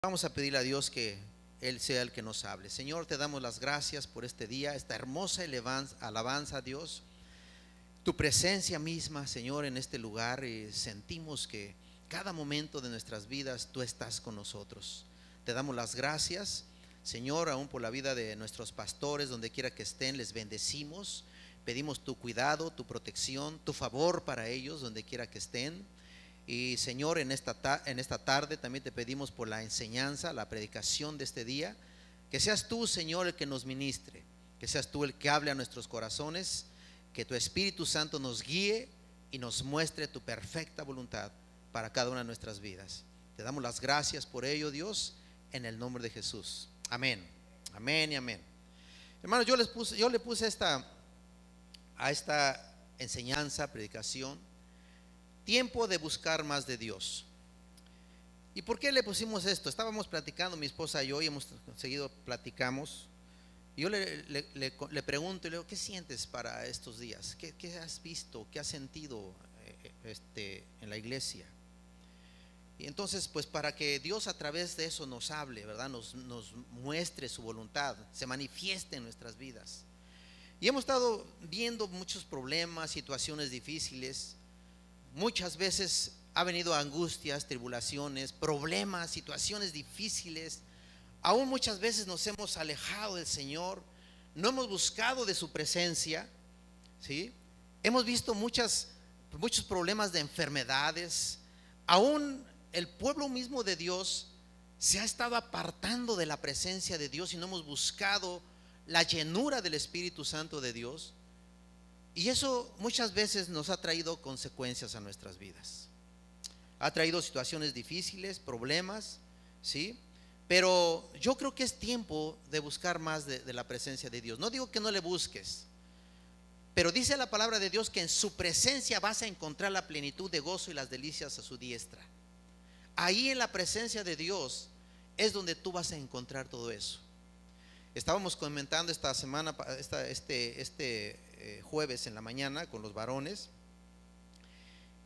Vamos a pedirle a Dios que Él sea el que nos hable. Señor, te damos las gracias por este día, esta hermosa alabanza a Dios. Tu presencia misma, Señor, en este lugar, sentimos que cada momento de nuestras vidas tú estás con nosotros. Te damos las gracias, Señor, aún por la vida de nuestros pastores, donde quiera que estén, les bendecimos. Pedimos tu cuidado, tu protección, tu favor para ellos, donde quiera que estén. Y Señor, en esta tarde también te pedimos por la enseñanza, la predicación de este día. Que seas tú, Señor, el que nos ministre, que seas tú el que hable a nuestros corazones, que tu Espíritu Santo nos guíe y nos muestre tu perfecta voluntad para cada una de nuestras vidas. Te damos las gracias por ello, Dios, en el nombre de Jesús. Amén, amén y amén. Hermanos, yo le puse a esta enseñanza, predicación, tiempo de buscar más de Dios. ¿Y por qué le pusimos esto? Estábamos platicando, mi esposa y yo, y platicamos. Y yo le pregunto y le digo, ¿qué sientes para estos días? ¿Qué has visto? ¿Qué has sentido en la iglesia? Y entonces, pues para que Dios a través de eso nos hable, ¿verdad? Nos muestre su voluntad, se manifieste en nuestras vidas. Y hemos estado viendo muchos problemas, situaciones difíciles. Muchas veces ha venido angustias, tribulaciones, problemas, situaciones difíciles. Aún muchas veces nos hemos alejado del Señor, no hemos buscado de su presencia, ¿sí? Hemos visto muchos problemas de enfermedades. Aún el pueblo mismo de Dios se ha estado apartando de la presencia de Dios y no hemos buscado la llenura del Espíritu Santo de Dios. Y eso muchas veces nos ha traído consecuencias a nuestras vidas. Ha traído situaciones difíciles, problemas, ¿sí? Pero yo creo que es tiempo de buscar más de la presencia de Dios. No digo que no le busques, pero dice la palabra de Dios que en su presencia vas a encontrar la plenitud de gozo y las delicias a su diestra. Ahí en la presencia de Dios es donde tú vas a encontrar todo eso. Estábamos comentando esta semana, jueves en la mañana con los varones,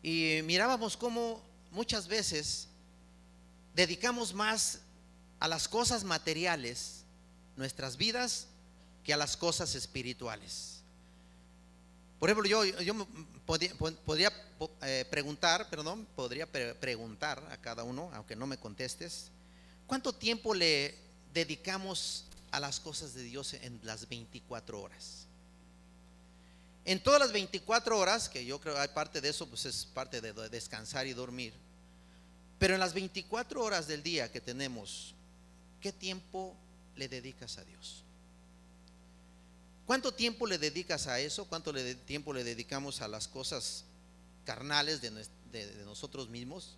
y mirábamos cómo muchas veces dedicamos más a las cosas materiales nuestras vidas que a las cosas espirituales. Por ejemplo, yo podría preguntar a cada uno, aunque no me contestes, ¿cuánto tiempo le dedicamos a las cosas de Dios en las 24 horas? En todas las 24 horas, que yo creo hay parte de eso, pues es parte de descansar y dormir. Pero en las 24 horas del día que tenemos, ¿qué tiempo le dedicas a Dios? ¿Cuánto tiempo le dedicas a eso? ¿Cuánto tiempo le dedicamos a las cosas carnales de nosotros mismos?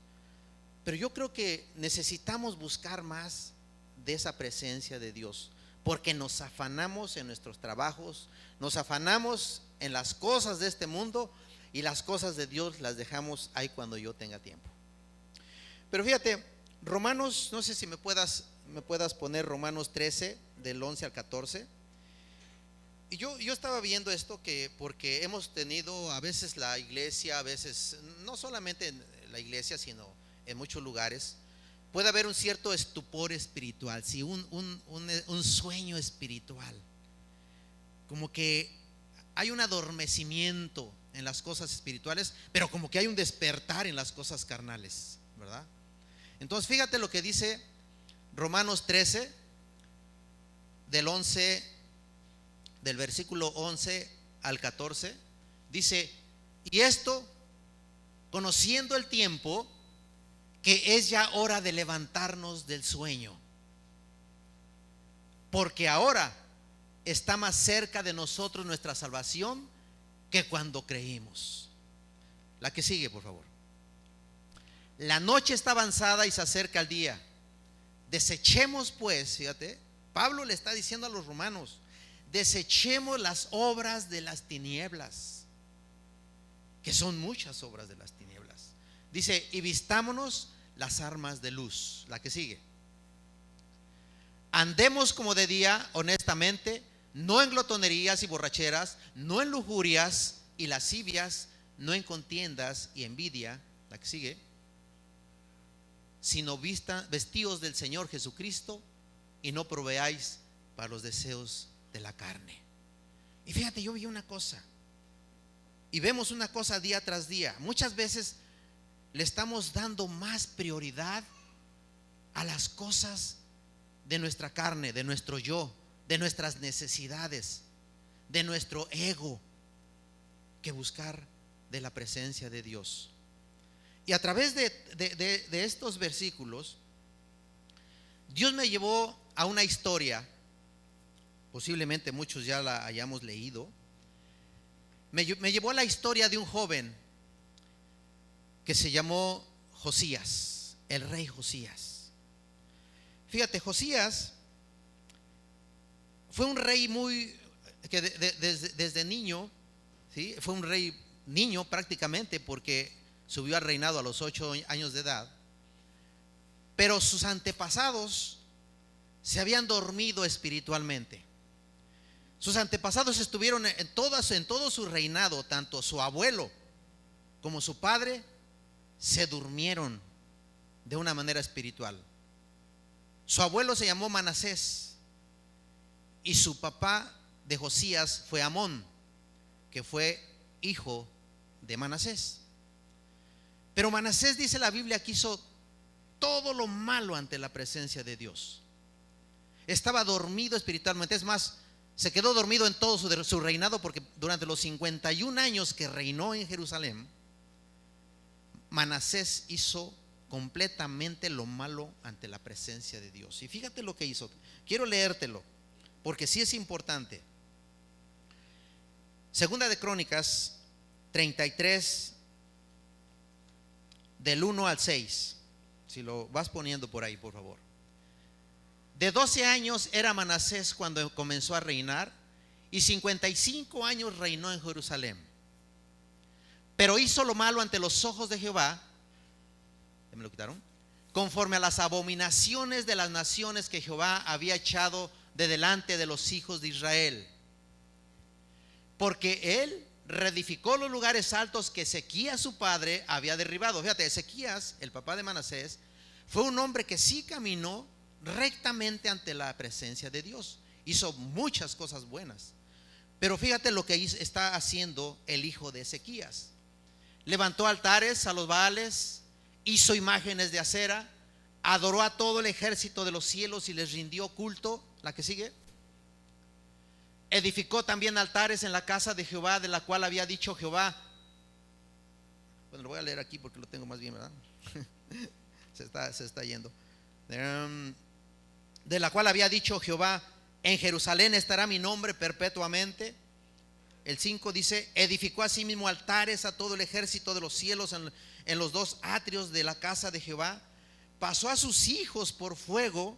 Pero yo creo que necesitamos buscar más de esa presencia de Dios, porque nos afanamos en nuestros trabajos, nos afanamos en las cosas de este mundo, y las cosas de Dios las dejamos ahí cuando yo tenga tiempo. Pero fíjate, Romanos, no sé si me puedas poner Romanos 13 del 11 al 14. Y yo estaba viendo esto, que porque hemos tenido a veces la iglesia, a veces no solamente en la iglesia, sino en muchos lugares, puede haber un cierto estupor espiritual, ¿sí? un sueño espiritual, como que hay un adormecimiento en las cosas espirituales, pero como que hay un despertar en las cosas carnales, ¿verdad? Entonces fíjate lo que dice Romanos 13 del versículo 11 al 14. Dice: y esto, conociendo el tiempo, que es ya hora de levantarnos del sueño, porque ahora está más cerca de nosotros nuestra salvación que cuando creímos. La que sigue, por favor. La noche está avanzada y se acerca el día. Desechemos pues, fíjate, Pablo le está diciendo a los romanos, desechemos las obras de las tinieblas, que son muchas obras de las tinieblas. Dice: y vistámonos las armas de luz. La que sigue. Andemos como de día, honestamente, no en glotonerías y borracheras, no en lujurias y lascivias, no en contiendas y envidia. La que sigue. sino vestíos del Señor Jesucristo y no proveáis para los deseos de la carne. Y fíjate, yo vi una cosa, y vemos una cosa día tras día. Muchas veces le estamos dando más prioridad a las cosas de nuestra carne, de nuestro yo, de nuestras necesidades, de nuestro ego, que buscar de la presencia de Dios. Y a través de estos versículos, Dios me llevó a una historia, posiblemente muchos ya la hayamos leído. Me llevó a la historia de un joven que se llamó Josías, el rey Josías. Fíjate, Josías fue un rey que desde niño, ¿sí? Fue un rey niño prácticamente, porque subió al reinado a los 8 años de edad. Pero sus antepasados se habían dormido espiritualmente. Sus antepasados estuvieron en todo su reinado, tanto su abuelo como su padre se durmieron de una manera espiritual. Su abuelo se llamó Manasés y su papá de Josías fue Amón, que fue hijo de Manasés. Pero Manasés, dice la Biblia, que hizo todo lo malo ante la presencia de Dios. Estaba dormido espiritualmente. Es más, se quedó dormido en todo su reinado, porque durante los 51 años que reinó en Jerusalén, Manasés hizo completamente lo malo ante la presencia de Dios. Y fíjate lo que hizo. Quiero leértelo, porque sí es importante. Segunda de Crónicas 33, del 1 al 6. Si lo vas poniendo por ahí, por favor. De 12 años era Manasés cuando comenzó a reinar, y 55 años reinó en Jerusalén. Pero hizo lo malo ante los ojos de Jehová, ¿me lo quitaron? Conforme a las abominaciones de las naciones que Jehová había echado de delante de los hijos de Israel. Porque él reedificó los lugares altos que Ezequías su padre había derribado. Fíjate, Ezequías, el papá de Manasés, fue un hombre que sí caminó rectamente ante la presencia de Dios. Hizo muchas cosas buenas. Pero fíjate lo que está haciendo el hijo de Ezequías. Levantó altares a los Baales, hizo imágenes de acera, adoró a todo el ejército de los cielos y les rindió culto. La que sigue. Edificó también altares en la casa de Jehová, de la cual había dicho Jehová. Bueno, lo voy a leer aquí porque lo tengo más bien, ¿verdad? se está yendo. De la cual había dicho Jehová: en Jerusalén estará mi nombre perpetuamente. El 5 dice: edificó asimismo altares a todo el ejército de los cielos en los 2 atrios de la casa de Jehová. Pasó a sus hijos por fuego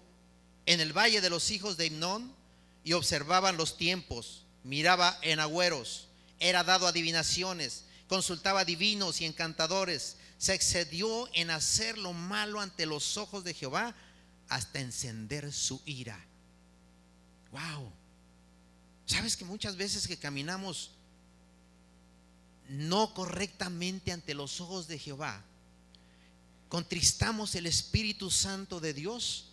en el valle de los hijos de Himnón, y observaban los tiempos, miraba en agüeros, era dado a adivinaciones, consultaba divinos y encantadores, se excedió en hacer lo malo ante los ojos de Jehová, hasta encender su ira. Wow. ¿Sabes que muchas veces que caminamos no correctamente ante los ojos de Jehová, contristamos el Espíritu Santo de Dios?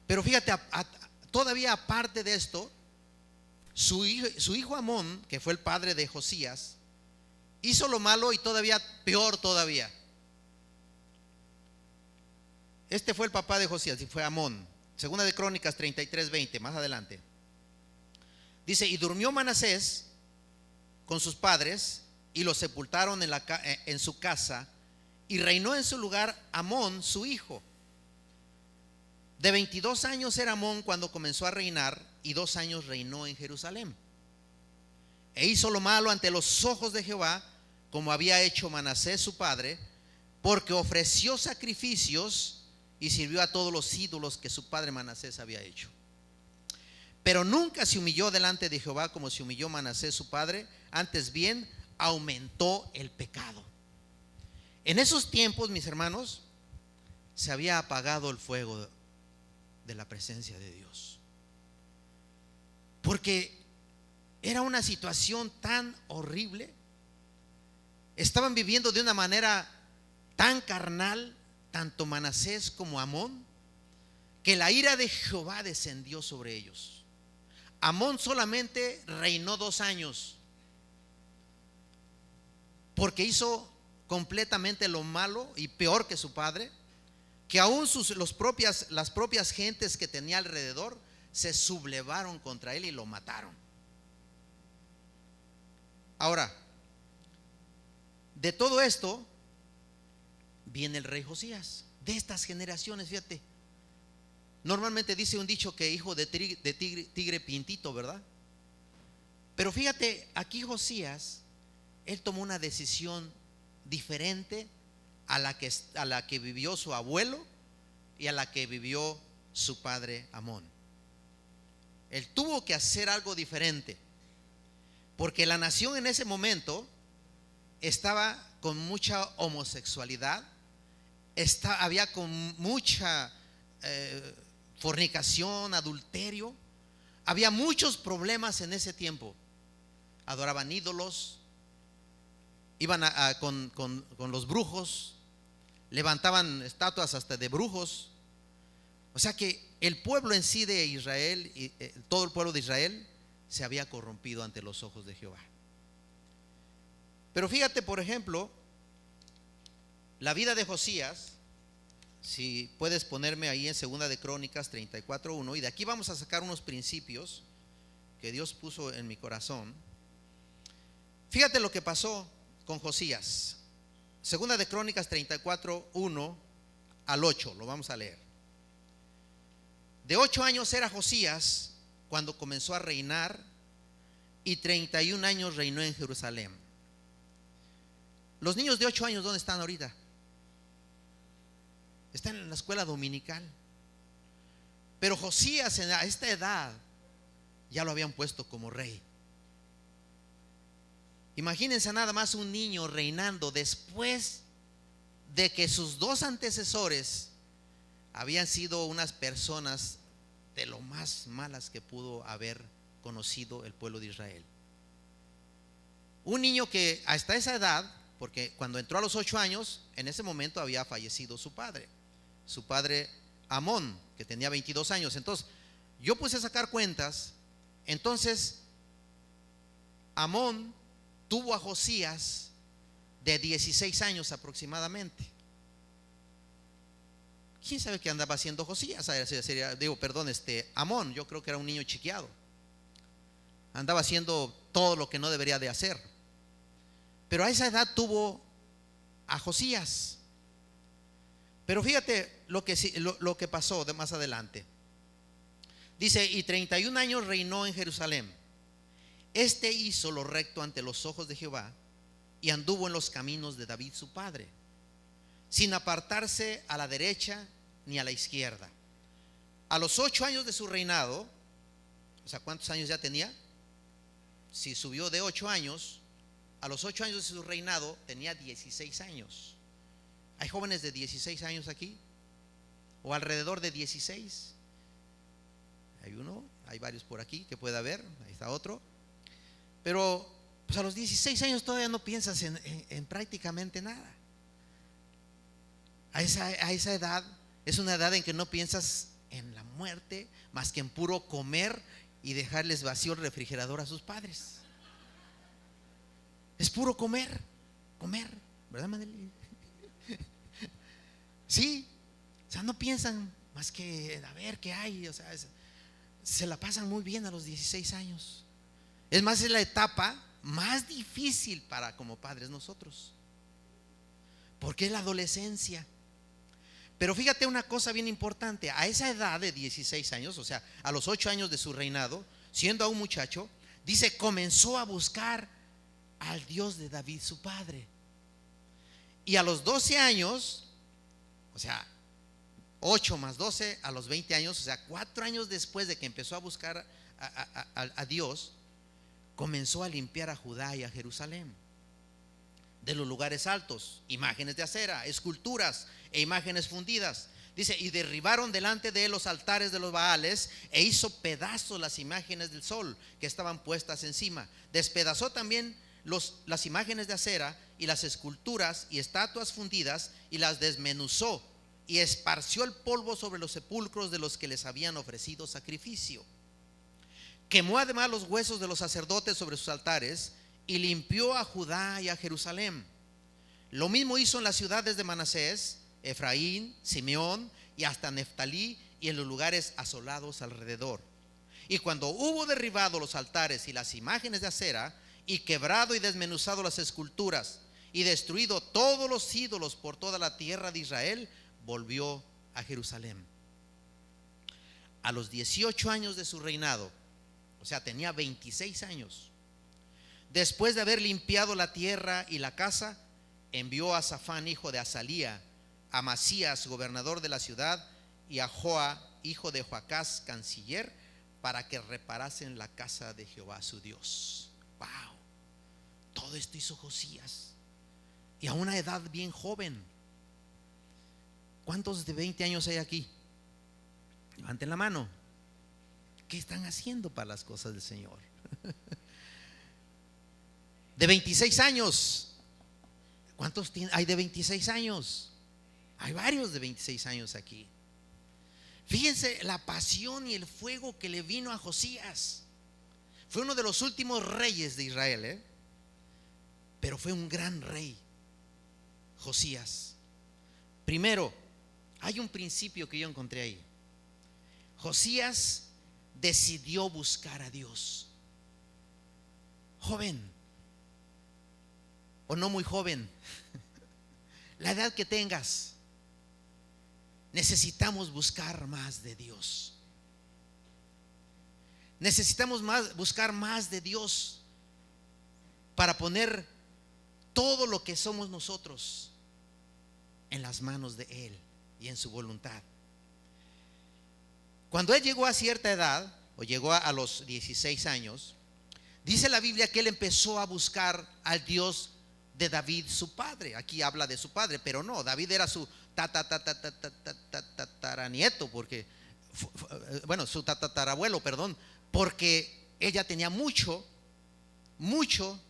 Pero fíjate, todavía aparte de esto, su hijo Amón, que fue el padre de Josías, hizo lo malo, y todavía peor todavía. Este fue el papá de Josías, y fue Amón. Segunda de Crónicas 33:20, más adelante. Dice: y durmió Manasés con sus padres, y lo sepultaron en su casa, y reinó en su lugar Amón su hijo. De 22 años era Amón cuando comenzó a reinar, y 2 años reinó en Jerusalén. E hizo lo malo ante los ojos de Jehová, como había hecho Manasés su padre, porque ofreció sacrificios y sirvió a todos los ídolos que su padre Manasés había hecho. Pero nunca se humilló delante de Jehová como se humilló Manasés su padre, antes bien aumentó el pecado. En esos tiempos, mis hermanos, se había apagado el fuego de la presencia de Dios, porque era una situación tan horrible. Estaban viviendo de una manera tan carnal, tanto Manasés como Amón, que la ira de Jehová descendió sobre ellos. Amón solamente reinó 2 años, porque hizo completamente lo malo y peor que su padre, que aún las propias gentes que tenía alrededor se sublevaron contra él y lo mataron. Ahora, de todo esto viene el rey Josías, de estas generaciones, fíjate. Normalmente dice un dicho que hijo de tigre pintito, ¿verdad? Pero fíjate, aquí Josías, él tomó una decisión diferente a la que vivió su abuelo y a la que vivió su padre Amón. Él tuvo que hacer algo diferente, porque la nación en ese momento estaba con mucha homosexualidad, había con mucha fornicación, adulterio, había muchos problemas en ese tiempo. Adoraban ídolos, iban con los brujos, levantaban estatuas hasta de brujos. O sea que el pueblo en sí de Israel, todo el pueblo de Israel, se había corrompido ante los ojos de Jehová. Pero fíjate, por ejemplo, la vida de Josías. Si puedes ponerme ahí en Segunda de Crónicas 34:1, y de aquí vamos a sacar unos principios que Dios puso en mi corazón. Fíjate lo que pasó con Josías. Segunda de Crónicas 34:1 al 8, lo vamos a leer. De 8 años era Josías cuando comenzó a reinar, y 31 años reinó en Jerusalén. Los niños de 8 años, ¿dónde están ahorita? Están en la escuela dominical. Pero Josías a esta edad ya lo habían puesto como rey. Imagínense nada más un niño reinando después de que sus 2 antecesores habían sido unas personas de lo más malas que pudo haber conocido el pueblo de Israel. Un niño que hasta esa edad, porque cuando entró a los 8 años, en ese momento había fallecido su padre Amón, que tenía 22 años. Entonces yo puse a sacar cuentas. Entonces Amón tuvo a Josías de 16 años aproximadamente. ¿Quién sabe qué andaba haciendo Josías? Amón, yo creo que era un niño chiqueado. Andaba haciendo todo lo que no debería de hacer. Pero a esa edad tuvo a Josías. Pero fíjate lo que pasó de más adelante. Dice, y 31 años reinó en Jerusalén. Este hizo lo recto ante los ojos de Jehová, y anduvo en los caminos de David su padre, sin apartarse a la derecha ni a la izquierda. A los 8 años de su reinado, o sea, ¿cuántos años ya tenía? Si subió de 8 años, a los 8 años de su reinado tenía 16 años. ¿Hay jóvenes de 16 años aquí? ¿O alrededor de 16? Hay uno, hay varios por aquí que puede haber, ahí está otro. Pero pues a los 16 años todavía no piensas en prácticamente nada. A esa edad es una edad en que no piensas en la muerte más que en puro comer y dejarles vacío el refrigerador a sus padres. Es puro comer, ¿verdad, Madeleine? Sí, o sea, no piensan más que a ver qué hay. O sea, se la pasan muy bien a los 16 años. Es más, es la etapa más difícil para como padres nosotros, porque es la adolescencia. Pero fíjate una cosa bien importante. A esa edad de 16 años, o sea, a los 8 años de su reinado, siendo aún muchacho, dice, comenzó a buscar al Dios de David su padre. Y a los 12 años, o sea, 8 más 12, a los 20 años, o sea, 4 años después de que empezó a buscar a Dios, comenzó a limpiar a Judá y a Jerusalén de los lugares altos, imágenes de acera, esculturas e imágenes fundidas. Dice, y derribaron delante de él los altares de los Baales, e hizo pedazos las imágenes del sol que estaban puestas encima. Despedazó también las imágenes de acera y las esculturas y estatuas fundidas, y las desmenuzó y esparció el polvo sobre los sepulcros de los que les habían ofrecido sacrificio. Quemó además los huesos de los sacerdotes sobre sus altares y limpió a Judá y a Jerusalén. Lo mismo hizo en las ciudades de Manasés, Efraín, Simeón y hasta Neftalí y en los lugares asolados alrededor. Y cuando hubo derribado los altares y las imágenes de acera, y quebrado y desmenuzado las esculturas, y destruido todos los ídolos por toda la tierra de Israel, volvió a Jerusalén. A los 18 años de su reinado, o sea, tenía 26 años, después de haber limpiado la tierra y la casa, envió a Safán, hijo de Azalía, a Masías, gobernador de la ciudad, y a Joa, hijo de Joacás, canciller, para que reparasen la casa de Jehová su Dios. Wow, todo esto hizo Josías, y a una edad bien joven. ¿Cuántos de 20 años hay aquí? Levanten la mano. ¿Qué están haciendo para las cosas del Señor? De 26 años. ¿Cuántos hay de 26 años? Hay varios de 26 años aquí. Fíjense la pasión y el fuego que le vino a Josías. Fue uno de los últimos reyes de Israel, pero fue un gran rey, Josías. Primero, hay un principio que yo encontré ahí. Josías decidió buscar a Dios. Joven o no muy joven, la edad que tengas, necesitamos buscar más de Dios. Necesitamos buscar más de Dios para poner todo lo que somos nosotros en las manos de Él y en su voluntad. Cuando él llegó a cierta edad, o llegó a los 16 años, dice la Biblia que él empezó a buscar al Dios de David, su padre. Aquí habla de su padre, pero no, David era su tataranieto, porque, bueno, su tatarabuelo, perdón, porque ella tenía mucho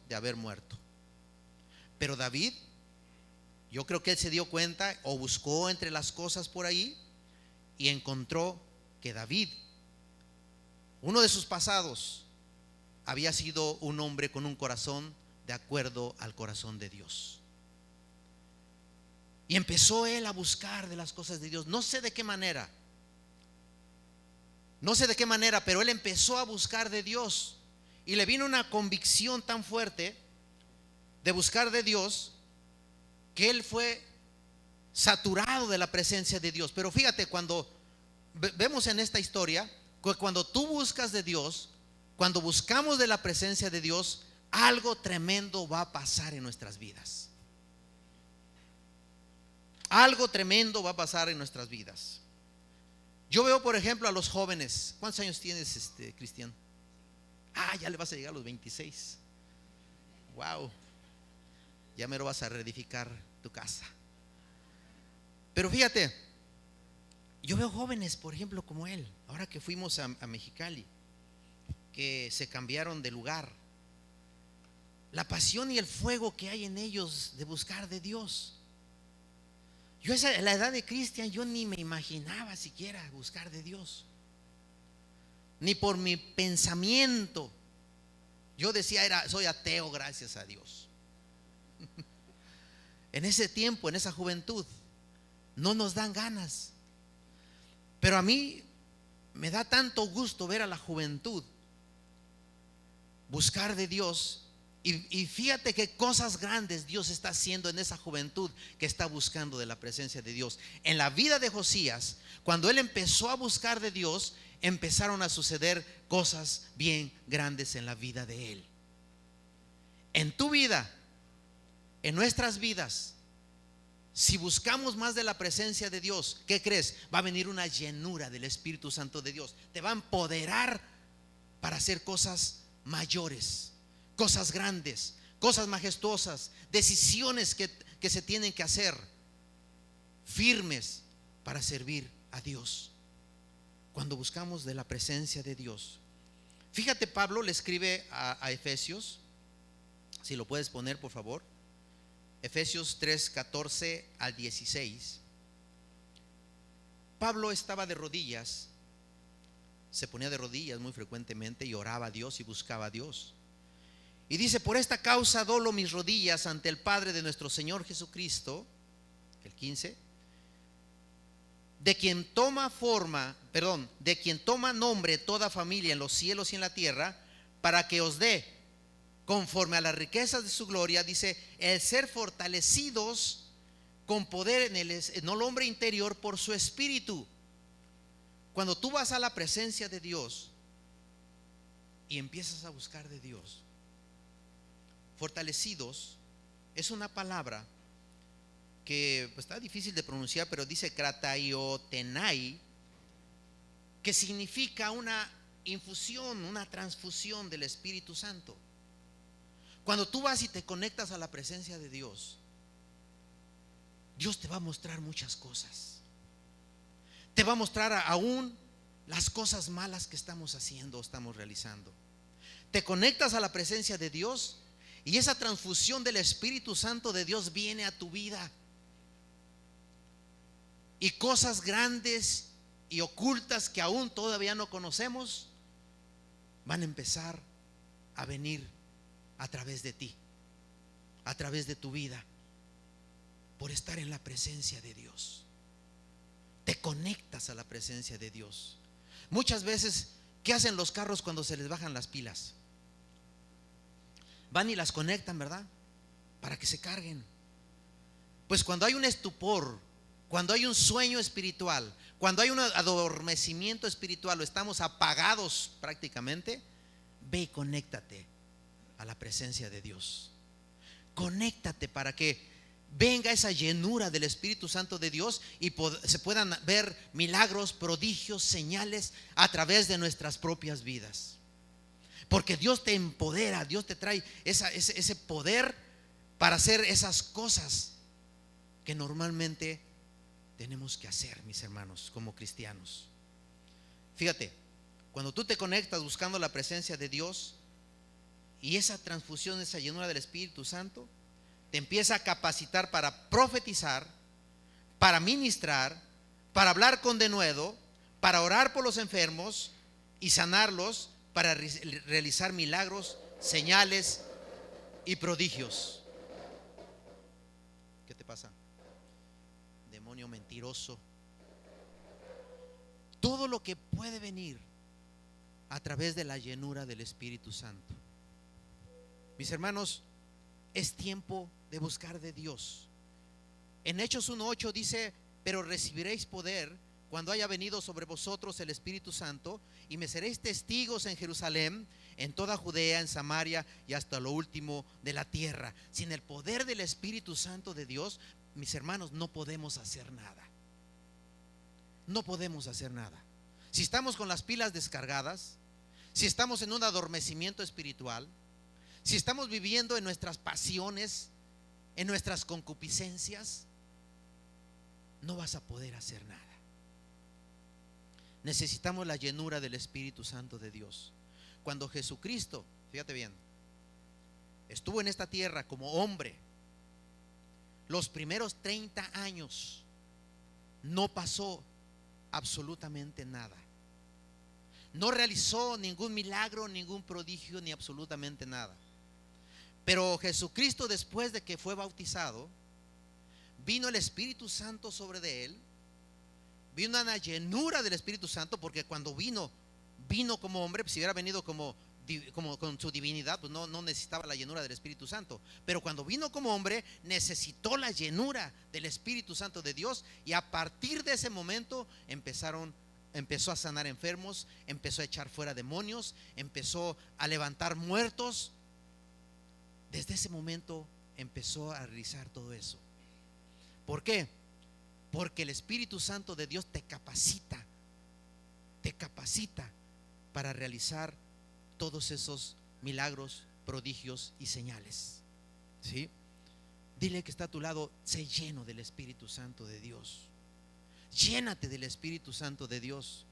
de haber muerto. Pero David, yo creo que él se dio cuenta o buscó entre las cosas por ahí y encontró que David, uno de sus pasados, había sido un hombre con un corazón de acuerdo al corazón de Dios. Y empezó él a buscar de las cosas de Dios. No sé de qué manera, pero él empezó a buscar de Dios. Y le vino una convicción tan fuerte de buscar de Dios que él fue saturado de la presencia de Dios. Pero fíjate, cuando vemos en esta historia, cuando tú buscas de Dios, cuando buscamos de la presencia de Dios, algo tremendo va a pasar en nuestras vidas. Algo tremendo va a pasar en nuestras vidas. Yo veo, por ejemplo, a los jóvenes. ¿Cuántos años tienes, Cristian? Ya le vas a llegar a los 26. Wow. Ya mero vas a reedificar tu casa. Pero fíjate, yo veo jóvenes, por ejemplo, como él. Ahora que fuimos a Mexicali, que se cambiaron de lugar, la pasión y el fuego que hay en ellos de buscar de Dios. Yo a la edad de Cristian, yo ni me imaginaba siquiera buscar de Dios, ni por mi pensamiento. Yo decía, soy ateo, gracias a Dios. En ese tiempo, en esa juventud, no nos dan ganas. Pero a mí me da tanto gusto ver a la juventud buscar de Dios. Y fíjate qué cosas grandes Dios está haciendo en esa juventud que está buscando de la presencia de Dios. En la vida de Josías, cuando él empezó a buscar de Dios, empezaron a suceder cosas bien grandes en la vida de él. En tu vida, en nuestras vidas, si buscamos más de la presencia de Dios, ¿qué crees? Va a venir una llenura del Espíritu Santo de Dios. Te va a empoderar para hacer cosas mayores, cosas grandes, cosas majestuosas, decisiones que se tienen que hacer firmes para servir a Dios. Cuando buscamos de la presencia de Dios. Fíjate, Pablo le escribe a Efesios, si lo puedes poner por favor, Efesios 3, 14 al 16. Pablo estaba de rodillas, se ponía de rodillas muy frecuentemente y oraba a Dios y buscaba a Dios. Y dice: por esta causa doblo mis rodillas ante el Padre de nuestro Señor Jesucristo, el 15, de quien toma nombre toda familia en los cielos y en la tierra, para que os dé, conforme a las riquezas de su gloria, dice, el ser fortalecidos con poder en el hombre interior por su espíritu. Cuando tú vas a la presencia de Dios y empiezas a buscar de Dios, fortalecidos es una palabra que está difícil de pronunciar, pero dice krataiotenai, que significa una infusión, una transfusión del Espíritu Santo. Cuando tú vas y te conectas a la presencia de Dios, Dios te va a mostrar muchas cosas. Te va a mostrar aún las cosas malas que estamos haciendo o estamos realizando. Te conectas a la presencia de Dios y esa transfusión del Espíritu Santo de Dios viene a tu vida. Y cosas grandes y ocultas que aún todavía no conocemos van a empezar a venir a través de ti, a través de tu vida, por estar en la presencia de Dios. Te conectas a la presencia de Dios. Muchas veces, ¿qué hacen los carros cuando se les bajan las pilas? Van y las conectan, ¿verdad? Para que se carguen. Pues cuando hay un estupor, cuando hay un sueño espiritual, cuando hay un adormecimiento espiritual o estamos apagados prácticamente, ve y conéctate a la presencia de Dios. Conéctate para que venga esa llenura del Espíritu Santo de Dios y se puedan ver milagros, prodigios, señales a través de nuestras propias vidas. Porque Dios te empodera, Dios te trae ese poder para hacer esas cosas que normalmente tenemos que hacer, mis hermanos, como cristianos. Fíjate, cuando tú te conectas buscando la presencia de Dios y esa transfusión, esa llenura del Espíritu Santo, te empieza a capacitar para profetizar, para ministrar, para hablar con denuedo, para orar por los enfermos y sanarlos, para realizar milagros, señales y prodigios. ¿Qué te pasa? Demonio mentiroso. Todo lo que puede venir a través de la llenura del Espíritu Santo. Mis hermanos, es tiempo de buscar de Dios. En Hechos 1:8 dice: pero recibiréis poder cuando haya venido sobre vosotros el Espíritu Santo, y me seréis testigos en Jerusalén, en toda Judea, en Samaria y hasta lo último de la tierra. Sin el poder del Espíritu Santo de Dios, mis hermanos, no podemos hacer nada. No podemos hacer nada. Si estamos con las pilas descargadas, si estamos en un adormecimiento espiritual, si estamos viviendo en nuestras pasiones, en nuestras concupiscencias, no vas a poder hacer nada. Necesitamos la llenura del Espíritu Santo de Dios. Cuando Jesucristo, fíjate bien, estuvo en esta tierra como hombre, los primeros 30 años no pasó absolutamente nada. No realizó ningún milagro, ningún prodigio, ni absolutamente nada. Pero Jesucristo, después de que fue bautizado, vino el Espíritu Santo sobre de él. Vino una llenura del Espíritu Santo, porque cuando vino como hombre, pues si hubiera venido como con su divinidad, pues no necesitaba la llenura del Espíritu Santo. Pero cuando vino como hombre, necesitó la llenura del Espíritu Santo de Dios, y a partir de ese momento empezó a sanar enfermos, empezó a echar fuera demonios, empezó a levantar muertos. Desde ese momento empezó a realizar todo eso. ¿Por qué? Porque el Espíritu Santo de Dios te capacita para realizar todos esos milagros, prodigios y señales. ¿Sí? Dile que está a tu lado: sé lleno del Espíritu Santo de Dios. Llénate del Espíritu Santo de Dios.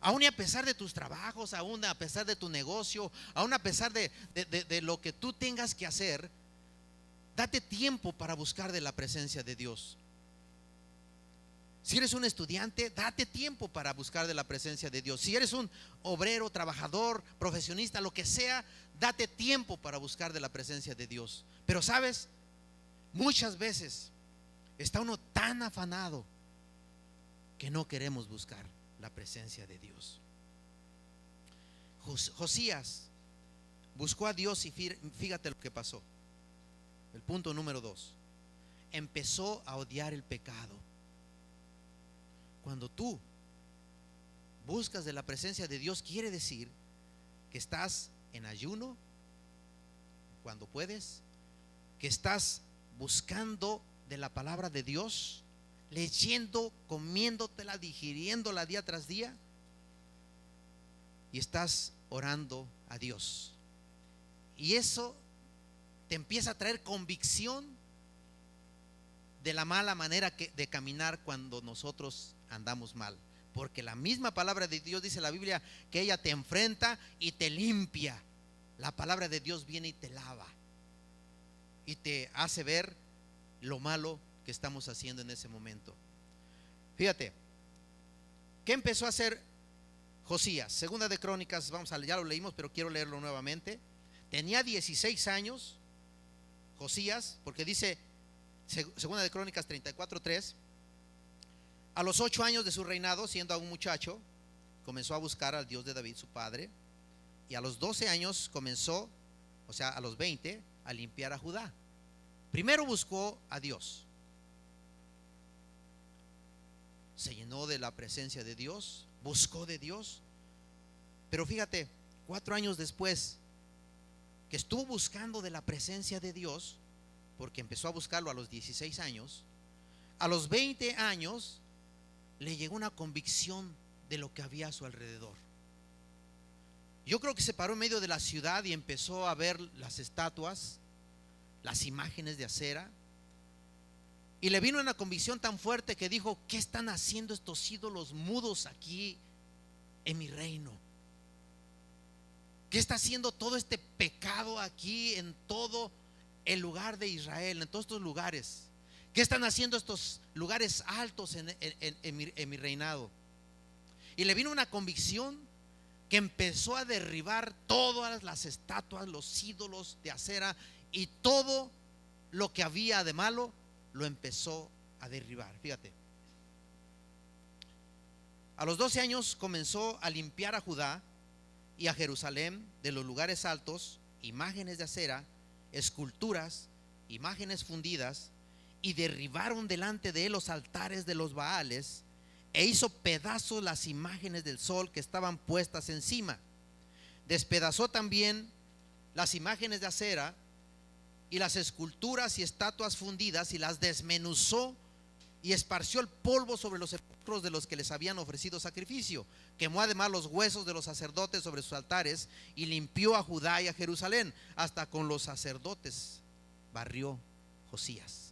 Aún y a pesar de tus trabajos, aún a pesar de tu negocio, aún a pesar de lo que tú tengas que hacer, date tiempo para buscar de la presencia de Dios. Si eres un estudiante, date tiempo para buscar de la presencia de Dios. Si eres un obrero, trabajador, profesionista, lo que sea, date tiempo para buscar de la presencia de Dios. Pero sabes, muchas veces está uno tan afanado que no queremos buscar la presencia de Dios. Josías buscó a Dios y fíjate lo que pasó. El punto número 2: empezó a odiar el pecado. Cuando tú buscas de la presencia de Dios, quiere decir que estás en ayuno cuando puedes, que estás buscando de la palabra de Dios, leyendo, comiéndotela, digiriéndola día tras día, y estás orando a Dios. Y eso te empieza a traer convicción de la mala manera de caminar cuando nosotros andamos mal. Porque la misma palabra de Dios dice en la Biblia que ella te enfrenta y te limpia. La palabra de Dios viene y te lava y te hace ver lo malo que estamos haciendo en ese momento. Fíjate, ¿qué empezó a hacer Josías? Segunda de Crónicas, ya lo leímos, pero quiero leerlo nuevamente. Tenía 16 años Josías, porque dice Segunda de Crónicas 34:3: a los 8 años de su reinado, siendo aún muchacho, comenzó a buscar al Dios de David su padre, y a los 12 años comenzó, o sea a los 20, a limpiar a Judá. Primero buscó a Dios, se llenó de la presencia de Dios, buscó de Dios. Pero fíjate, 4 años después que estuvo buscando de la presencia de Dios, porque empezó a buscarlo a los 16 años, a los 20 años le llegó una convicción de lo que había a su alrededor. Yo creo que se paró en medio de la ciudad y empezó a ver las estatuas, las imágenes de acera, y le vino una convicción tan fuerte que dijo: ¿qué están haciendo estos ídolos mudos aquí en mi reino? ¿Qué está haciendo todo este pecado aquí en todo el lugar de Israel, en todos estos lugares? ¿Qué están haciendo estos lugares altos en mi reinado? Y le vino una convicción que empezó a derribar todas las estatuas, los ídolos de acera, y todo lo que había de malo lo empezó a derribar. Fíjate, a los 12 años comenzó a limpiar a Judá y a Jerusalén de los lugares altos, imágenes de acera, esculturas, imágenes fundidas, y derribaron delante de él los altares de los Baales, e hizo pedazos las imágenes del sol que estaban puestas encima. Despedazó también las imágenes de acera y las esculturas y estatuas fundidas, y las desmenuzó y esparció el polvo sobre los sepulcros de los que les habían ofrecido sacrificio. Quemó además los huesos de los sacerdotes sobre sus altares, y limpió a Judá y a Jerusalén. Hasta con los sacerdotes barrió Josías.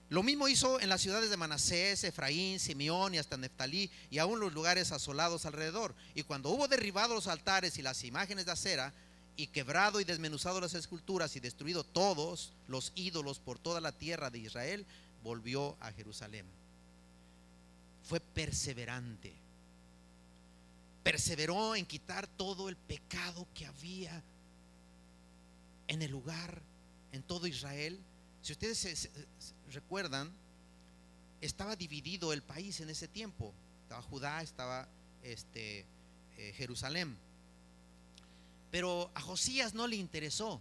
Lo mismo hizo en las ciudades de Manasés, Efraín, Simeón y hasta Neftalí, y aún los lugares asolados alrededor. Y cuando hubo derribado los altares y las imágenes de acera, y quebrado y desmenuzado las esculturas, y destruido todos los ídolos por toda la tierra de Israel, volvió a Jerusalén. Fue perseverante. Perseveró en quitar todo el pecado que había en el lugar, en todo Israel. Si ustedes se recuerdan, estaba dividido el país en ese tiempo. Estaba Judá, estaba Jerusalén. Pero a Josías no le interesó.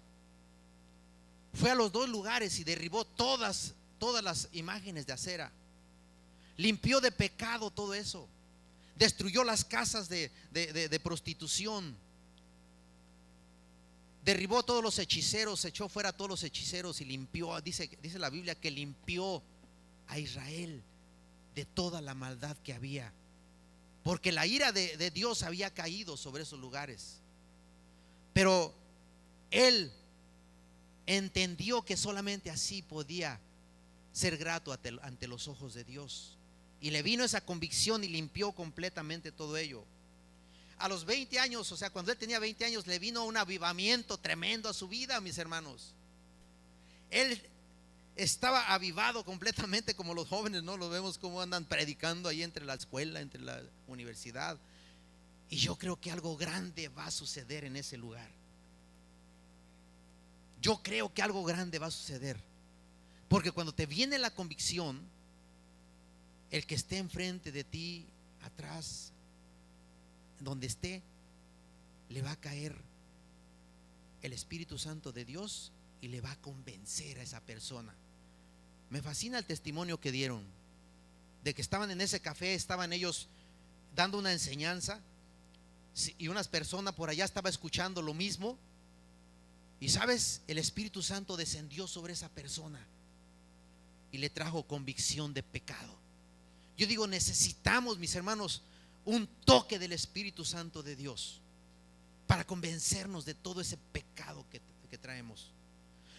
Fue a los dos lugares y derribó todas las imágenes de acera. Limpió de pecado todo eso. Destruyó las casas de prostitución. Derribó todos los hechiceros, echó fuera todos los hechiceros y limpió. Dice la Biblia que limpió a Israel de toda la maldad que había, porque la ira de Dios había caído sobre esos lugares. Pero él entendió que solamente así podía ser grato ante los ojos de Dios, y le vino esa convicción y limpió completamente todo ello. A los 20 años, o sea, cuando él tenía 20 años, le vino un avivamiento tremendo a su vida, mis hermanos. Él estaba avivado completamente, como los jóvenes, ¿no? Los vemos como andan predicando ahí entre la escuela, entre la universidad. Y yo creo que algo grande va a suceder en ese lugar. Yo creo que algo grande va a suceder. Porque cuando te viene la convicción, el que esté enfrente de ti, atrás, donde esté, le va a caer el Espíritu Santo de Dios y le va a convencer a esa persona. Me fascina el testimonio que dieron de que estaban en ese café, estaban ellos dando una enseñanza y unas personas por allá estaban escuchando lo mismo. Y sabes, el Espíritu Santo descendió sobre esa persona y le trajo convicción de pecado. Yo digo, necesitamos, mis hermanos, un toque del Espíritu Santo de Dios para convencernos de todo ese pecado que traemos.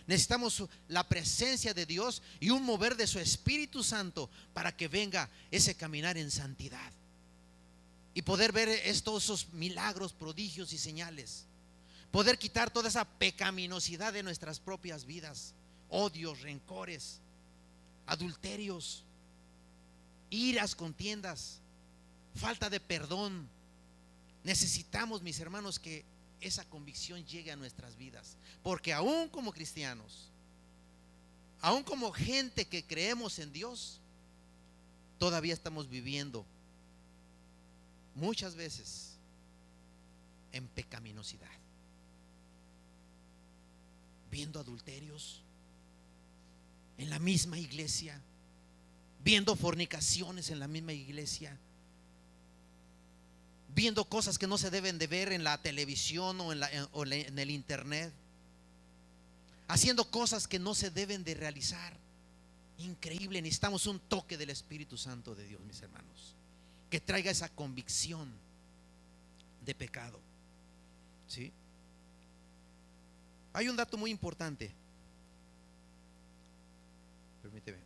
Necesitamos la presencia de Dios y un mover de su Espíritu Santo para que venga ese caminar en santidad y poder ver esos milagros, prodigios y señales. Poder quitar toda esa pecaminosidad de nuestras propias vidas, odios, rencores, adulterios, iras, contiendas, falta de perdón. Necesitamos, mis hermanos, que esa convicción llegue a nuestras vidas, porque aún como cristianos, aún como gente que creemos en Dios, todavía estamos viviendo muchas veces en pecaminosidad, viendo adulterios en la misma iglesia, viendo fornicaciones en la misma iglesia, viendo cosas que no se deben de ver en la televisión o en el internet, haciendo cosas que no se deben de realizar. Increíble. Necesitamos un toque del Espíritu Santo de Dios, mis hermanos, que traiga esa convicción de pecado. ¿Sí? Hay un dato muy importante. Permíteme.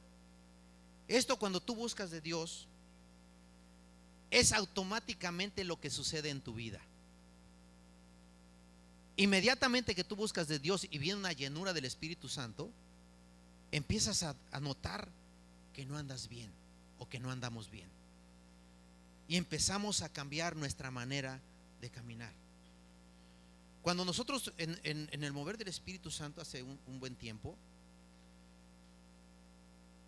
Esto, cuando tú buscas de Dios, es automáticamente lo que sucede en tu vida. Inmediatamente que tú buscas de Dios y viene una llenura del Espíritu Santo, empiezas a notar que no andas bien o que no andamos bien, y empezamos a cambiar nuestra manera de caminar. Cuando nosotros en el mover del Espíritu Santo hace un buen tiempo,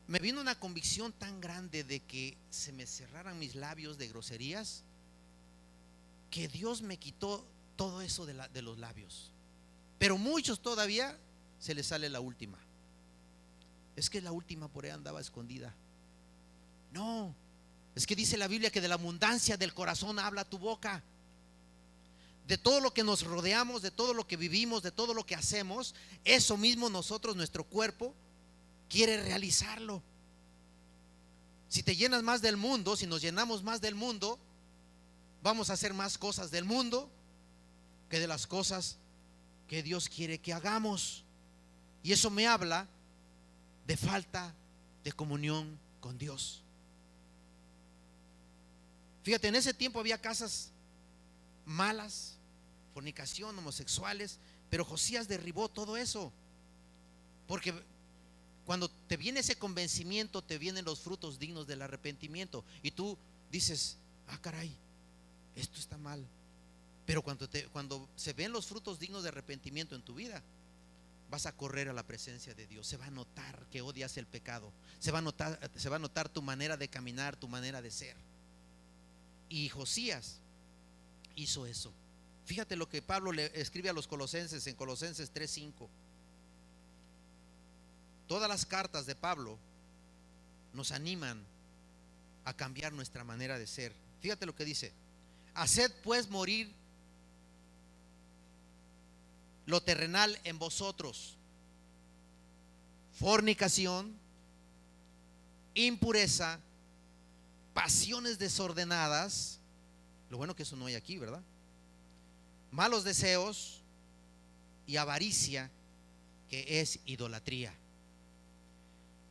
me vino una convicción tan grande de que se me cerraran mis labios de groserías, que Dios me quitó todo eso de los labios. Pero muchos todavía se les sale la última. Es que la última por ahí andaba escondida. No, es que dice la Biblia que de la abundancia del corazón habla tu boca. De todo lo que nos rodeamos, de todo lo que vivimos, de todo lo que hacemos, eso mismo nosotros, nuestro cuerpo, quiere realizarlo. Si te llenas más del mundo, si nos llenamos más del mundo, vamos a hacer más cosas del mundo que de las cosas que Dios quiere que hagamos. Y eso me habla de falta de comunión con Dios. Fíjate, en ese tiempo había casas malas, fornicación, homosexuales, pero Josías derribó todo eso, porque cuando te viene ese convencimiento, te vienen los frutos dignos del arrepentimiento, y tú dices, ah, caray, esto está mal. Pero cuando se ven los frutos dignos de arrepentimiento en tu vida, vas a correr a la presencia de Dios. Se va a notar que odias el pecado, se va a notar tu manera de caminar, tu manera de ser. Y Josías hizo eso. Fíjate lo que Pablo le escribe a los colosenses en Colosenses 3:5. Todas las cartas de Pablo nos animan a cambiar nuestra manera de ser. Fíjate lo que dice: haced pues morir lo terrenal en vosotros: fornicación, impureza, pasiones desordenadas. Lo bueno que eso no hay aquí, ¿verdad? Malos deseos y avaricia, que es idolatría.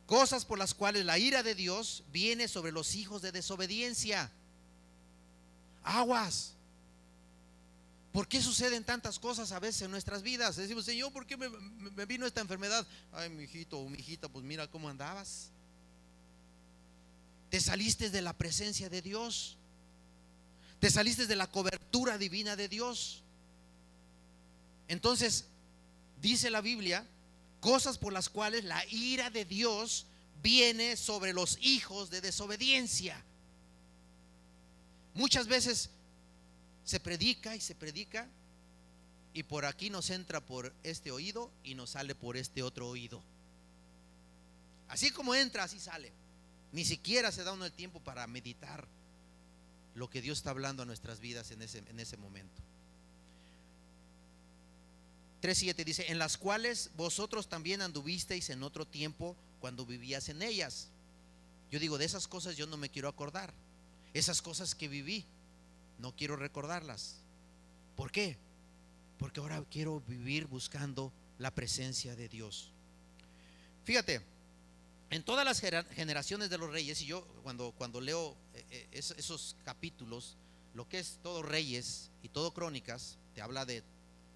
Cosas por las cuales la ira de Dios viene sobre los hijos de desobediencia. Aguas. ¿Por qué suceden tantas cosas a veces en nuestras vidas? Decimos, Señor, ¿por qué me vino esta enfermedad? Ay, mi hijito o mi hijita, pues mira cómo andabas. Te saliste de la presencia de Dios. Te saliste de la cobertura divina de Dios. Entonces, dice la Biblia, cosas por las cuales la ira de Dios viene sobre los hijos de desobediencia. Muchas veces se predica y se predica, y por aquí nos entra por este oído y nos sale por este otro oído. Así como entra, así sale. Ni siquiera se da uno el tiempo para meditar lo que Dios está hablando a nuestras vidas en ese momento. 3:7 dice: en las cuales vosotros también anduvisteis en otro tiempo cuando vivías en ellas. Yo digo, de esas cosas yo no me quiero acordar. Esas cosas que viví, no quiero recordarlas. ¿Por qué? Porque ahora quiero vivir buscando la presencia de Dios. Fíjate, en todas las generaciones de los reyes, y yo cuando leo esos capítulos, lo que es todo Reyes y todo Crónicas, te habla de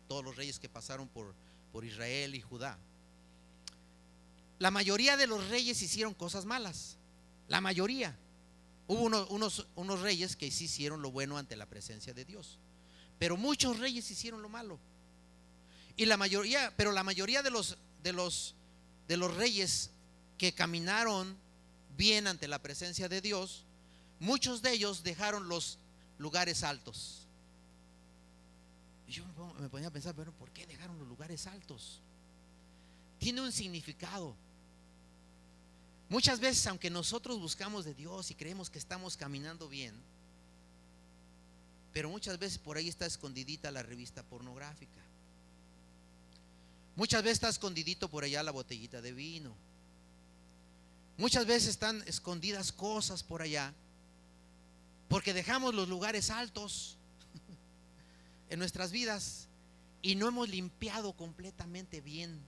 todos los reyes que pasaron por Israel y Judá. La mayoría de los reyes hicieron cosas malas. La mayoría. Hubo unos reyes que sí hicieron lo bueno ante la presencia de Dios, pero muchos reyes hicieron lo malo. Y la mayoría de los reyes que caminaron bien ante la presencia de Dios, muchos de ellos dejaron los lugares altos. Y yo me ponía a pensar, pero ¿por qué dejaron los lugares altos? Tiene un significado. Muchas veces, aunque nosotros buscamos de Dios y creemos que estamos caminando bien, pero muchas veces por ahí está escondidita la revista pornográfica. Muchas veces está escondidito por allá la botellita de vino. Muchas veces están escondidas cosas por allá, porque dejamos los lugares altos en nuestras vidas y no hemos limpiado completamente bien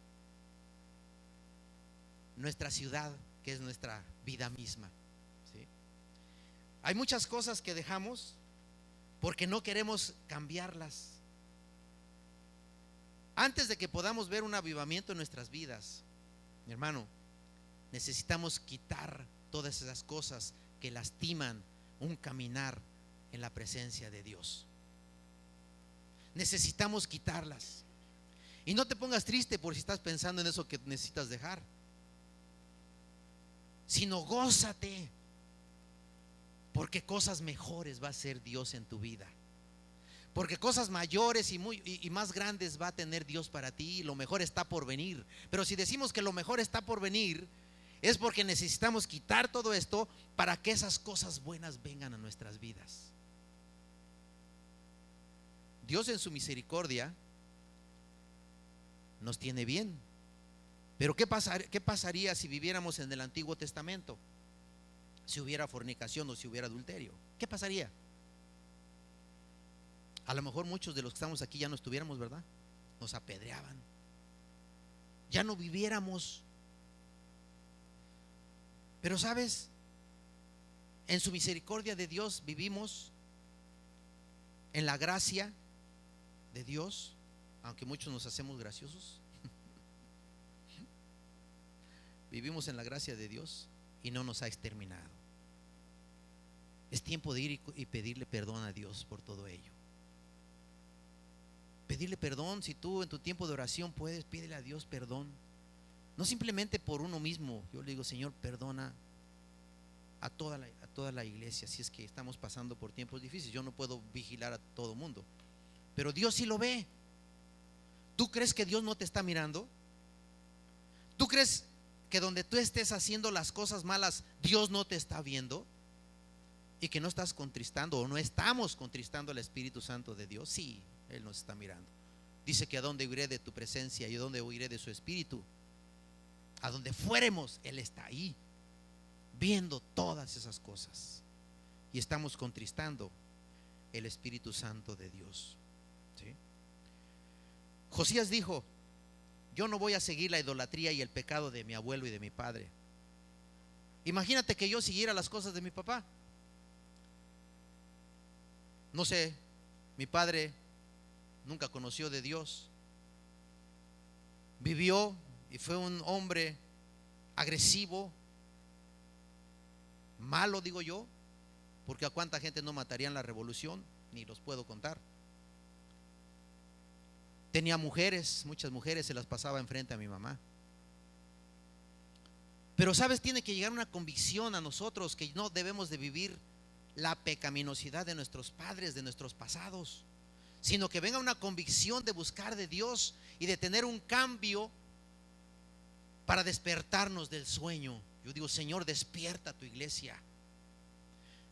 nuestra ciudad, que es nuestra vida misma, ¿sí? Hay muchas cosas que dejamos porque no queremos cambiarlas. Antes de que podamos ver un avivamiento en nuestras vidas, mi hermano, necesitamos quitar todas esas cosas que lastiman un caminar en la presencia de Dios. Necesitamos quitarlas. Y no te pongas triste por si estás pensando en eso que necesitas dejar, sino gózate, porque cosas mejores va a hacer Dios en tu vida, porque cosas mayores y más grandes va a tener Dios para ti, y lo mejor está por venir. Pero si decimos que lo mejor está por venir, es porque necesitamos quitar todo esto para que esas cosas buenas vengan a nuestras vidas. Dios en su misericordia nos tiene bien. Pero ¿qué pasaría si viviéramos en el Antiguo Testamento? Si hubiera fornicación o si hubiera adulterio, ¿qué pasaría? A lo mejor muchos de los que estamos aquí ya no estuviéramos, ¿verdad? Nos apedreaban, ya no viviéramos. Pero ¿sabes? En su misericordia de Dios vivimos en la gracia de Dios, aunque muchos nos hacemos graciosos. Vivimos en la gracia de Dios y no nos ha exterminado. Es tiempo de ir y pedirle perdón a Dios por todo ello. Pedirle perdón. Si tú en tu tiempo de oración puedes, pídele a Dios perdón. No simplemente por uno mismo. Yo le digo, Señor, perdona a toda la iglesia si es que estamos pasando por tiempos difíciles. Yo no puedo vigilar a todo mundo, pero Dios sí lo ve. ¿Tú crees que Dios no te está mirando? ¿Tú crees que donde tú estés haciendo las cosas malas, Dios no te está viendo? Y que no estás contristando o no estamos contristando al Espíritu Santo de Dios. Sí, Él nos está mirando. Dice que a dónde huiré de tu presencia y a dónde huiré de su Espíritu. A donde fuéremos, Él está ahí, viendo todas esas cosas. Y estamos contristando el Espíritu Santo de Dios, ¿sí? Josías dijo: yo no voy a seguir la idolatría y el pecado de mi abuelo y de mi padre. Imagínate que yo siguiera las cosas de mi papá. No sé, mi padre nunca conoció de Dios. Vivió y fue un hombre agresivo, malo, digo yo, porque a cuánta gente no mataría en la revolución, ni los puedo contar. Tenía mujeres, muchas mujeres, se las pasaba enfrente a mi mamá. Pero sabes, tiene que llegar una convicción a nosotros que no debemos de vivir la pecaminosidad de nuestros padres, de nuestros pasados, sino que venga una convicción de buscar de Dios y de tener un cambio para despertarnos del sueño. Yo digo, Señor, despierta tu iglesia,